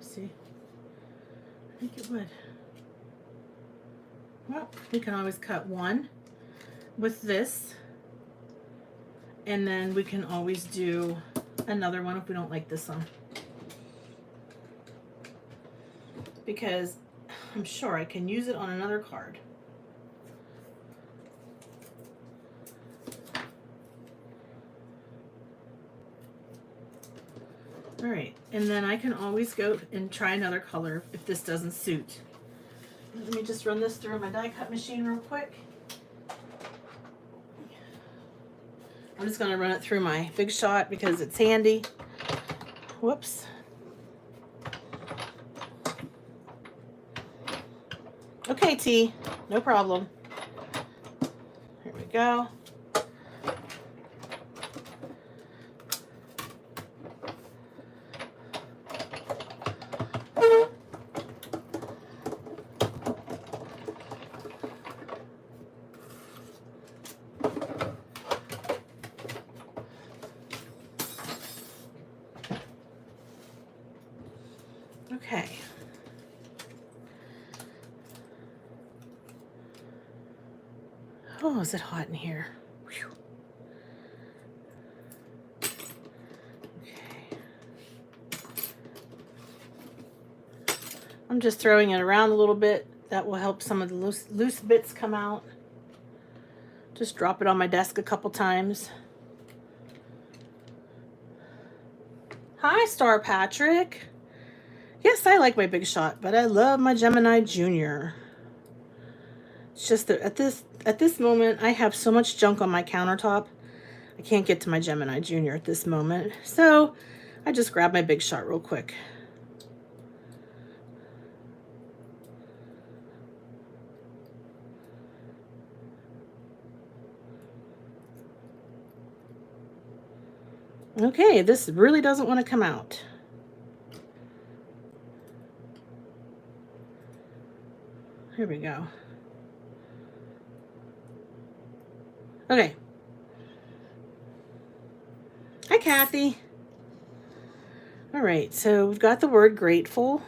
See? I think it would. Well, we can always cut one with this. And then we can always do another one if we don't like this one. Because I'm sure I can use it on another card. All right, and then I can always go and try another color if this doesn't suit. Let me just run this through my die cut machine real quick. I'm just going to run it through my Big Shot because it's handy. Whoops. Okay, T, no problem. Here we go. Okay. Oh, is it hot in here? Whew. Okay. I'm just throwing it around a little bit. That will help some of the loose bits come out. Just drop it on my desk a couple times. Hi, Star Patrick. Yes, I like my Big Shot, but I love my Gemini Junior. It's just that at this moment, I have so much junk on my countertop. I can't get to my Gemini Junior at this moment. So I just grab my Big Shot real quick. Okay, this really doesn't want to come out. Here we go. Okay. Hi, Kathy. All right, so we've got the word grateful.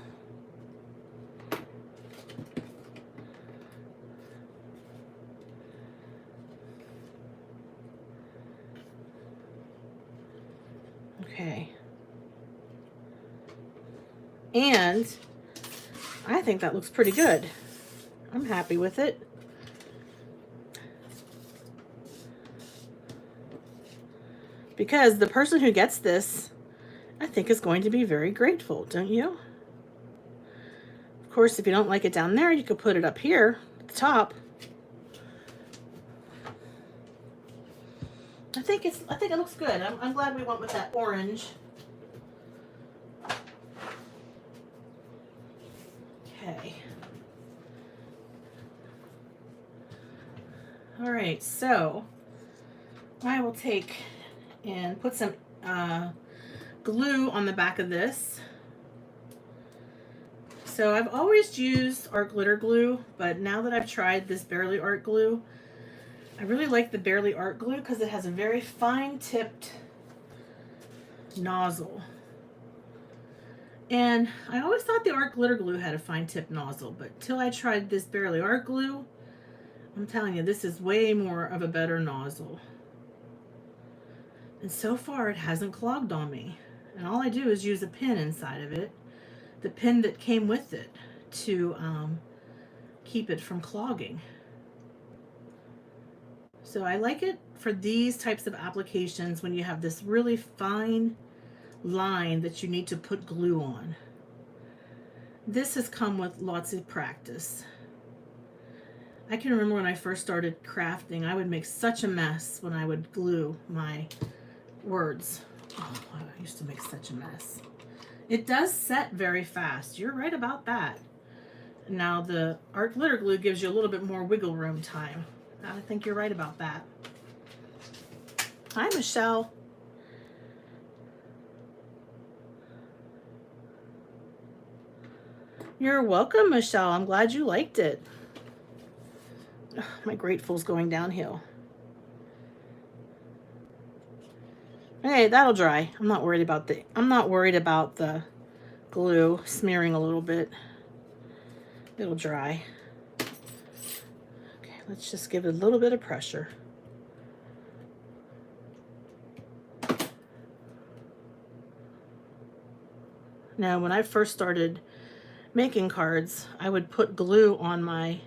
Okay. And I think that looks pretty good. I'm happy with it. Because the person who gets this, I think, is going to be very grateful, don't you? Of course, if you don't like it down there, you could put it up here at the top. I think it looks good. I'm glad we went with that orange. Okay. All right, so I will take and put some glue on the back of this. So I've always used art glitter glue, but now that I've tried this Barely Art glue, I really like the Barely Art glue because it has a very fine tipped nozzle. And I always thought the art glitter glue had a fine tipped nozzle, but till I tried this Barely Art glue, I'm telling you, this is way more of a better nozzle. And so far, it hasn't clogged on me. And all I do is use a pin inside of it, the pin that came with it, to keep it from clogging. So I like it for these types of applications when you have this really fine line that you need to put glue on. This has come with lots of practice. I can remember when I first started crafting, I would make such a mess when I would glue my words. Oh, I used to make such a mess. It does set very fast. You're right about that. Now the art glitter glue gives you a little bit more wiggle room time. I think you're right about that. Hi, Michelle. You're welcome, Michelle. I'm glad you liked it. Ugh, my grateful's going downhill. Hey, that'll dry. I'm not worried about the glue smearing a little bit. It'll dry. Okay, let's just give it a little bit of pressure. Now, when I first started making cards, I would put glue on my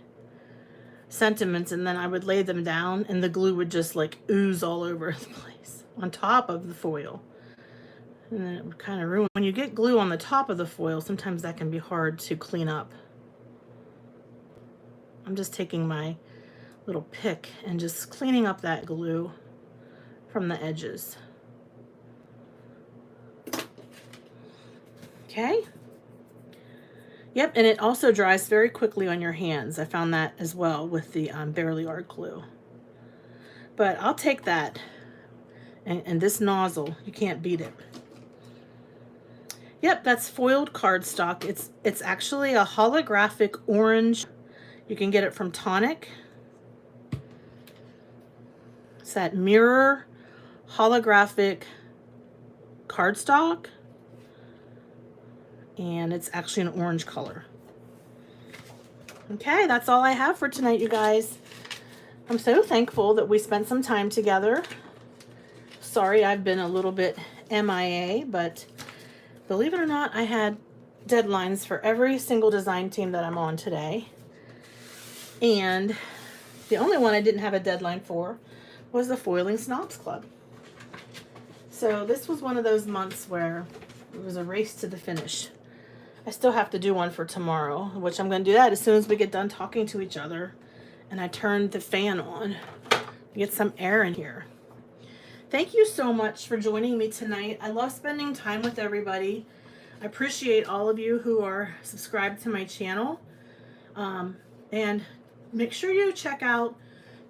sentiments and then I would lay them down and the glue would just like ooze all over the place on top of the foil. And then it would kind of ruin. When you get glue on the top of the foil, sometimes that can be hard to clean up. I'm just taking my little pick and just cleaning up that glue from the edges. Okay. Yep, and it also dries very quickly on your hands. I found that as well with the Barely Art glue. But I'll take that. And this nozzle, you can't beat it. Yep, that's foiled cardstock. It's actually a holographic orange. You can get it from Tonic. It's that mirror holographic cardstock. And it's actually an orange color. Okay, that's all I have for tonight, you guys. I'm so thankful that we spent some time together. Sorry, I've been a little bit MIA, but believe it or not, I had deadlines for every single design team that I'm on today. And the only one I didn't have a deadline for was the Foiling Snobs Club. So this was one of those months where it was a race to the finish. I still have to do one for tomorrow, which I'm going to do that as soon as we get done talking to each other. And I turned the fan on to get some air in here. Thank you so much for joining me tonight. I love spending time with everybody. I appreciate all of you who are subscribed to my channel. And make sure you check out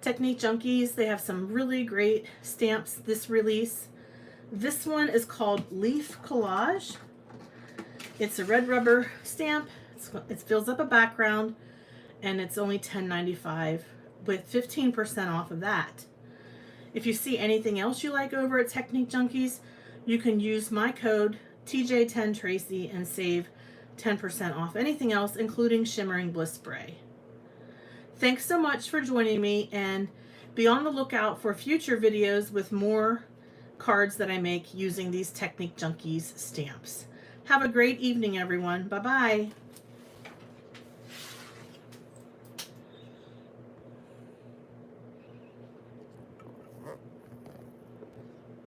Technique Junkies. They have some really great stamps this release. This one is called Leaf Collage. It's a red rubber stamp. It fills up a background, and it's only $10.95 with 15% off of that. If you see anything else you like over at Technique Junkies, you can use my code TJ10Tracy and save 10% off anything else, including Shimmering Bliss Spray. Thanks so much for joining me, and be on the lookout for future videos with more cards that I make using these Technique Junkies stamps. Have a great evening, everyone. Bye-bye.